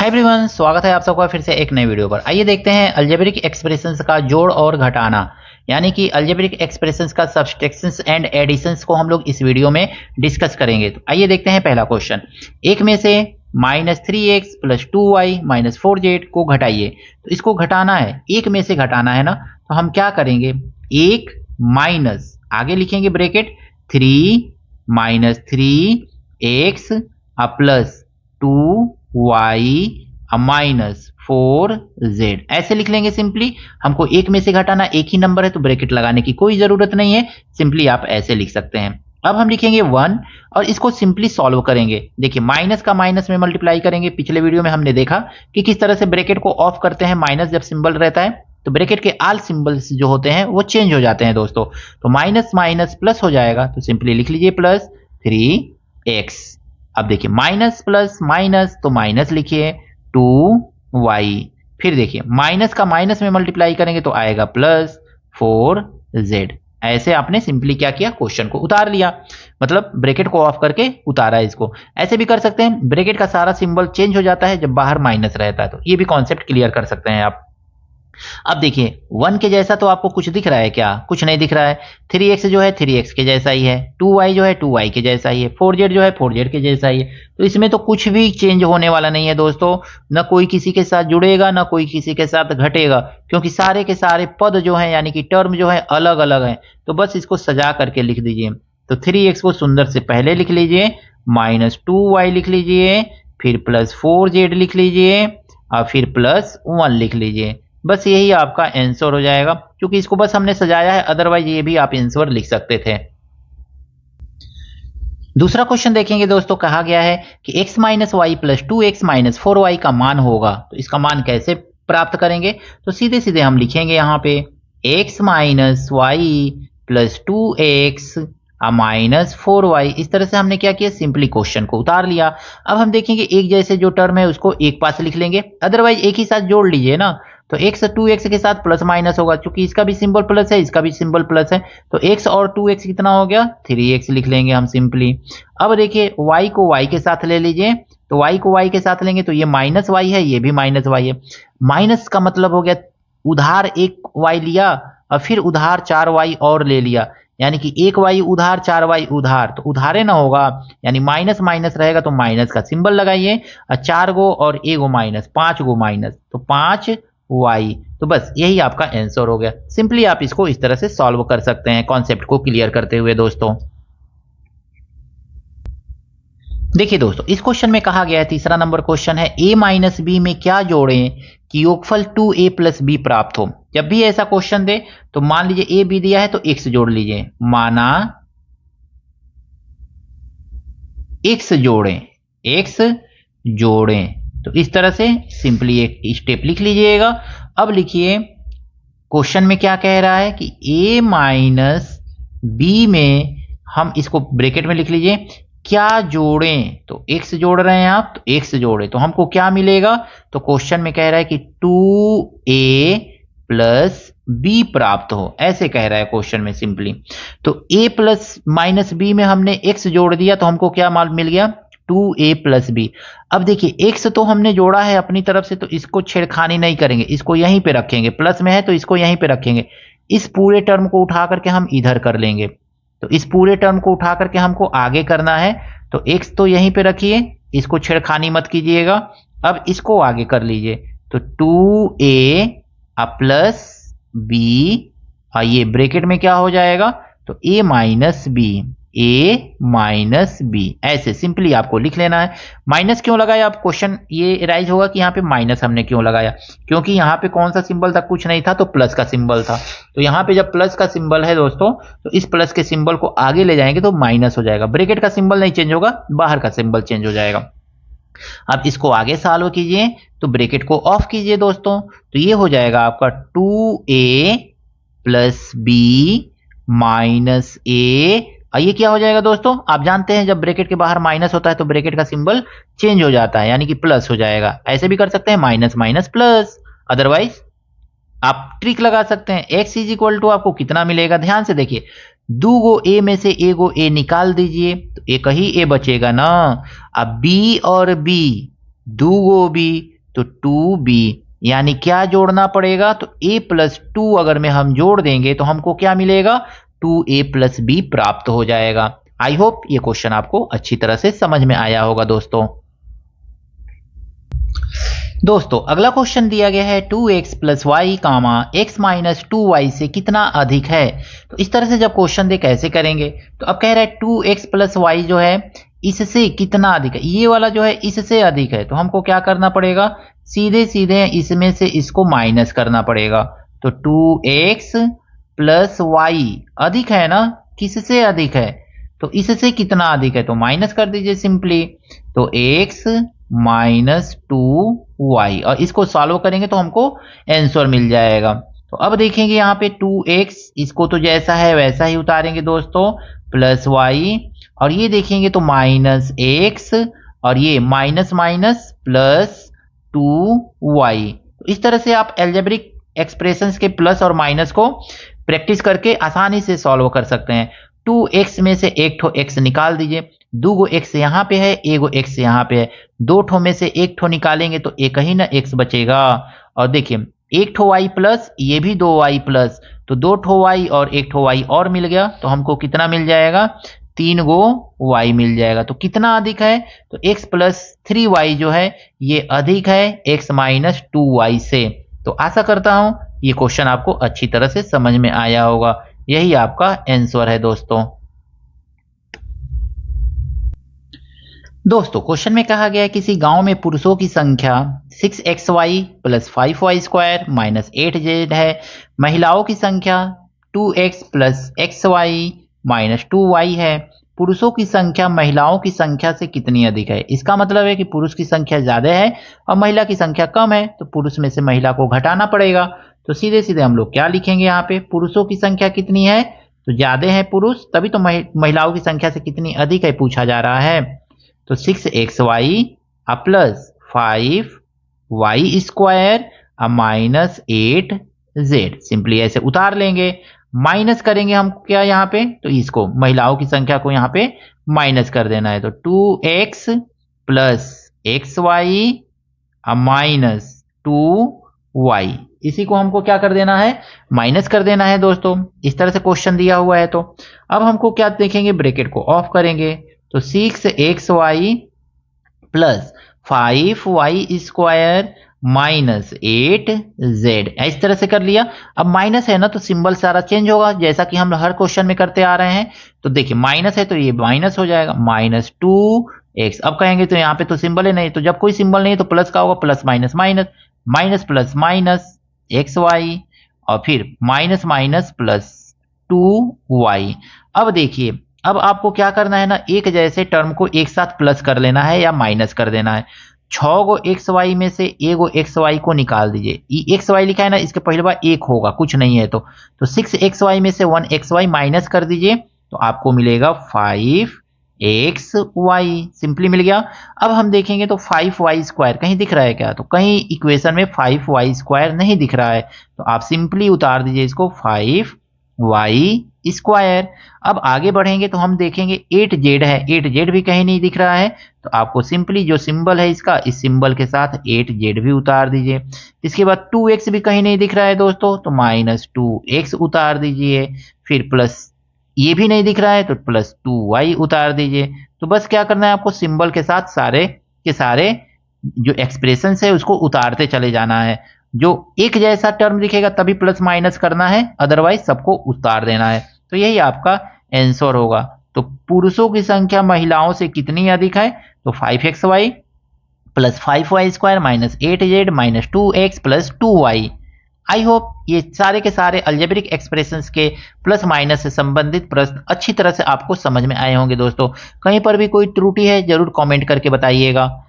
Hi everyone, स्वागत है आप सबका फिर से एक नई वीडियो पर। आइए देखते हैं अलजेब्रिक एक्सप्रेशंस का जोड़ और घटाना, यानी कि अलजेब्रिक एक्सप्रेशंस का सब्सट्रैक्शंस एंड एडिशंस को हम लोग इस वीडियो में डिस्कस करेंगे। तो आइए देखते हैं पहला क्वेश्चन। एक में से -3x + 2y - 4z को घटाइए। तो इसको घटाना है, एक में से घटाना है ना, तो हम क्या करेंगे, एक माइनस आगे लिखेंगे ब्रैकेट 3 - 3x + 2y -4z ऐसे लिख लेंगे। सिंपली हमको एक में से घटाना, एक ही नंबर है तो ब्रैकेट लगाने की कोई जरूरत नहीं है, सिंपली आप ऐसे लिख सकते हैं। अब हम लिखेंगे 1 और इसको सिंपली सॉल्व करेंगे। देखिए माइनस का माइनस में मल्टीप्लाई करेंगे। पिछले वीडियो में हमने देखा कि किस तरह से ब्रैकेट को ऑफ करते हैं। माइनस जब सिंबल रहता है तो ब्रैकेट के ऑल सिंबल्स जो होते हैं वो चेंज हो जाते हैं दोस्तों। तो माइनस माइनस प्लस हो जाएगा, तो सिंपली लिख लीजिए +3x। अब देखिए माइनस प्लस माइनस, तो माइनस लिखिए 2y। फिर देखिए माइनस का माइनस में मल्टीप्लाई करेंगे तो आएगा +4z। ऐसे आपने सिंपली क्या किया, क्वेश्चन को उतार लिया, मतलब ब्रैकेट को ऑफ करके उतारा है इसको। ऐसे भी कर सकते हैं, ब्रैकेट का सारा सिंबल चेंज हो जाता है जब बाहर माइनस रहता है, तो ये भी कॉन्सेप्ट क्लियर कर सकते हैं आप। अब देखिए 1 के जैसा तो आपको कुछ दिख रहा है क्या? कुछ नहीं दिख रहा है। 3x जो है 3x के जैसा ही है, 2y जो है 2y के जैसा ही है, 4z जो है 4z के जैसा ही है। तो इसमें तो कुछ भी चेंज होने वाला नहीं है दोस्तों, ना कोई किसी के साथ जुड़ेगा ना कोई किसी के साथ घटेगा, क्योंकि सारे के सारे पद जो हैं यानी कि टर्म जो है अलग अलग हैं। तो बस इसको सजा करके लिख दीजिए। तो 3x को सुंदर से पहले लिख लीजिए, -2y लिख लीजिए, फिर +4z लिख लीजिए और फिर +1 लिख लीजिए। बस यही आपका आंसर हो जाएगा, क्योंकि इसको बस हमने सजाया है, अदरवाइज ये भी आप आंसर लिख सकते थे। दूसरा क्वेश्चन देखेंगे दोस्तों, कहा गया है कि x - y + 2x - 4y का मान होगा। तो इसका मान कैसे प्राप्त करेंगे? तो सीधे सीधे हम लिखेंगे यहाँ पे x - y + 2x -4y। इस तरह से हमने क्या किया, सिंपली क्वेश्चन को उतार लिया। अब हम देखेंगे एक जैसे जो टर्म है उसको एक पास लिख लेंगे, अदरवाइज एक ही साथ जोड़ लीजिए ना। तो x 2x के साथ प्लस माइनस होगा, क्योंकि इसका भी सिंबल प्लस है इसका भी सिंबल प्लस है। तो x और 2x कितना हो गया, 3x लिख लेंगे हम सिंपली। अब देखिए y को y के साथ ले लीजिए, तो y को y के साथ लेंगे तो ये -y है, ये भी -y है। माइनस का मतलब हो गया उधार एक y लिया और फिर उधार 4y और ले लिया, यानी कि एक y उधार 4y उधार, तो उधारे ना होगा, यानी माइनस माइनस रहेगा तो माइनस का सिंबल लगाइए, और 4 गो और 1 गो माइनस, 5 गो माइनस, तो 5y। तो बस यही आपका आंसर हो गया। सिंपली आप इसको इस तरह से सॉल्व कर सकते हैं, कॉन्सेप्ट को क्लियर करते हुए दोस्तों। देखिए दोस्तों इस क्वेश्चन में कहा गया है, तीसरा नंबर क्वेश्चन है, a - b में क्या जोड़ें कि योगफल 2a + b प्राप्त हो। जब भी ऐसा क्वेश्चन दे तो मान लीजिए a b दिया है तो x जोड़ लीजिए, माना x जोड़ें। तो इस तरह से सिंपली एक स्टेप लिख लीजिएगा। अब लिखिए क्वेश्चन में क्या कह रहा है कि a - b में हम इसको ब्रैकेट में लिख लीजिए, क्या जोड़ें, तो x जोड़ रहे हैं आप, तो x जोड़े तो हमको क्या मिलेगा। तो क्वेश्चन में कह रहा है कि 2a + b प्राप्त हो, ऐसे कह रहा है क्वेश्चन में सिंपली। तो a + -b में हमने x जोड़ दिया तो हमको क्या मान मिल गया, 2a + b। अब देखिए x तो हमने जोड़ा है अपनी तरफ से, तो इसको छेड़खानी नहीं करेंगे, इसको यहीं पे रखेंगे, प्लस में है तो इसको यहीं पे रखेंगे। इस पूरे टर्म को उठा करके हम इधर कर लेंगे, तो इस पूरे टर्म को उठा करके हमको आगे करना है। तो x तो यहीं पे रखिए, इसको छेड़खानी मत कीजिएगा। अब इसको आगे कर लीजिए, तो 2a + b, और ये ब्रैकेट में क्या हो जाएगा, तो a - b, ऐसे सिंपली आपको लिख लेना है। माइनस क्यों लगाया, आप क्वेश्चन ये राइज होगा कि यहाँ पे माइनस हमने क्यों लगाया, क्योंकि यहाँ पे कौन सा सिंबल था, कुछ नहीं था, तो प्लस का सिंबल था। तो यहाँ पे जब प्लस का सिंबल है दोस्तों, तो इस प्लस के सिंबल को आगे ले जाएंगे तो माइनस हो जाएगा, ब्रैकेट का सिंबल नहीं चेंज होगा, बाहर का सिंबल चेंज हो जाएगा। अब इसको आगे सॉल्व कीजिए, तो ब्रैकेट को ऑफ कीजिए दोस्तों, तो ये हो जाएगा आपका 2a + b - a। और ये क्या हो जाएगा दोस्तों, आप जानते हैं जब ब्रैकेट के बाहर माइनस होता है तो ब्रैकेट का सिंबल चेंज हो जाता है, यानी कि प्लस हो जाएगा। ऐसे भी कर सकते हैं माइनस माइनस प्लस, अदरवाइज आप ट्रिक लगा सकते हैं। x = आपको कितना मिलेगा, ध्यान से देखिए, 2 गो a में से 1 गो a निकाल दीजिए तो एक ही a बचेगा ना। अब b और b, 2 गो b तो 2b, यानी क्या जोड़ना पड़ेगा, तो a प्लस 2 अगर में हम जोड़ देंगे तो हमको क्या मिलेगा, 2a प्लस b प्राप्त हो जाएगा। आई होप ये क्वेश्चन आपको अच्छी तरह से समझ में आया होगा दोस्तों। दोस्तों अगला क्वेश्चन दिया गया है 2x प्लस वाई कामा एक्स माइनस 2y से कितना अधिक है। तो इस तरह से जब क्वेश्चन दे कैसे करेंगे, तो अब कह रहा है 2x प्लस वाई जो है इससे कितना अधिक है, ये वाला जो है इससे अधिक है, तो हमको क्या करना पड़ेगा, सीधे सीधे इसमें से इसको माइनस करना पड़ेगा। तो 2x प्लस वाई अधिक है ना, किससे अधिक है, तो इससे कितना अधिक है, तो माइनस कर दीजिए सिंपली। तो x माइनस 2y, और इसको सॉल्व करेंगे तो हमको आंसर मिल जाएगा। तो अब देखेंगे यहाँ पे 2x, इसको तो जैसा है वैसा ही उतारेंगे दोस्तों, प्लस y, और ये देखेंगे तो माइनस x, और ये माइनस माइनस प्लस 2y। तो इस तरह से आप अलजेब्रिक एक्सप्रेशंस के प्लस और माइनस को प्रैक्टिस करके आसानी से सॉल्व कर सकते हैं। 2x में से एक ठो x निकाल दीजिए, 2 x यहाँ पे है, 1 x यहाँ पे है, 2 ठो में से एक ठो निकालेंगे तो एक ही ना x बचेगा। और देखिए एक ठो y प्लस, ये भी 2y प्लस, तो 2 ठो y और एक ठो y और मिल गया, तो हमको कितना मिल जाएगा, 3 गो y मिल जाएगा। तो कितना अधिक है, तो x प्लस 3y जो है ये अधिक है x माइनस 2y से। तो आशा करता हूं ये क्वेश्चन आपको अच्छी तरह से समझ में आया होगा। यही आपका आंसर है दोस्तों। दोस्तों क्वेश्चन में कहा गया है किसी गांव में पुरुषों की संख्या 6xy plus 5y square minus 8z है, महिलाओं की संख्या 2x plus xy minus 2y है। पुरुषों की संख्या महिलाओं की संख्या से कितनी अधिक है। इसका मतलब है कि पुरुष की संख्या ज्यादा है और महिला की संख्या कम है, तो पुरुष में से महिला को घटाना पड़ेगा। तो सीधे सीधे हम लोग क्या लिखेंगे, यहाँ पे पुरुषों की संख्या कितनी है, तो ज्यादा है पुरुष, तभी तो महिलाओं की संख्या से कितनी अधिक है पूछा जा रहा है। तो 6xy plus 5y square minus 8z, simply ऐसे उतार लेंगे। माइनस करेंगे हम क्या यहाँ पे, तो इसको महिलाओं की संख्या को यहाँ पे माइनस कर देना है। तो 2x plus xy minus 2y, इसी को हमको क्या कर देना है, माइनस कर देना है दोस्तों। इस तरह से क्वेश्चन दिया हुआ है। तो अब हमको क्या देखेंगे, ब्रैकेट को ऑफ करेंगे, तो 6xy plus 5y square minus 8z, इस तरह से कर लिया। अब माइनस है ना, तो सिंबल सारा चेंज होगा, जैसा कि हम हर क्वेश्चन में करते आ रहे हैं। तो देखिए माइनस है तो ये माइनस हो जाएगा, माइनस 2x। अब कहेंगे तो यहाँ पे तो सिंबल है नहीं, तो जब कोई सिंबल नहीं तो प्लस का होगा, plus minus minus, minus plus minus xy, और फिर माइनस माइनस प्लस 2y। अब देखिए अब आपको क्या करना है ना, एक जैसे टर्म को एक साथ प्लस कर लेना है या माइनस कर देना है। 6 गो xy में से 1 गो xy को निकाल दीजिए। ये xy लिखा है ना, इसके पहले बार 1 होगा, कुछ नहीं है। तो 6xy में से 1xy माइनस कर दीजिए, तो आपको मिलेगा 5xy, सिंपली मिल गया। अब हम देखेंगे तो 5y स्क्वायर कहीं दिख रहा है क्या, तो कहीं इक्वेशन में 5y स्क्वायर नहीं दिख रहा है, तो आप सिंपली उतार दीजिए इसको 5y स्क्वायर। अब आगे बढ़ेंगे तो हम देखेंगे 8z है, 8z भी कहीं नहीं दिख रहा है, तो आपको सिंपली जो सिंबल है इसका, इस सिंबल के साथ 8z भी उतार दीजिए। इसके बाद 2x भी कहीं नहीं दिख रहा है दोस्तों, तो माइनस 2x उतार दीजिए। फिर प्लस ये भी नहीं दिख रहा है, तो प्लस 2y उतार दीजिए। तो बस क्या करना है आपको, सिंबल के साथ सारे के सारे जो एक्सप्रेशन है उसको उतारते चले जाना है। जो एक जैसा टर्म दिखेगा तभी प्लस माइनस करना है, अदरवाइज सबको उतार देना है। तो यही आपका आंसर होगा। तो पुरुषों की संख्या महिलाओं से कितनी अधिक है, तो 5xy plus 5y square minus 8z minus 2x plus 2y। I hope ये सारे के सारे अलजेब्रिक एक्सप्रेशंस के प्लस माइनस से संबंधित प्रश्न अच्छी तरह से आपको समझ में आए होंगे दोस्तों। कहीं पर भी कोई त्रुटि है जरूर कमेंट करके बताइएगा।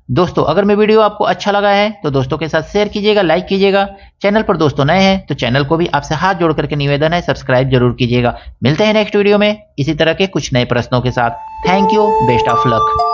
दोस्तों अगर मैं वीडियो आपको अच्छा लगा है तो दोस्तों के साथ शेयर कीजिएगा, लाइक कीजिएगा। चैनल पर दोस्तों नए हैं तो चैनल को भी आपसे हाथ जोड़ करके निवेदन है, सब्सक्राइब जरूर कीजिएगा। मिलते हैं नेक्स्ट वीडियो में इसी तरह के कुछ नए प्रश्नों के साथ। Thank you, best of luck.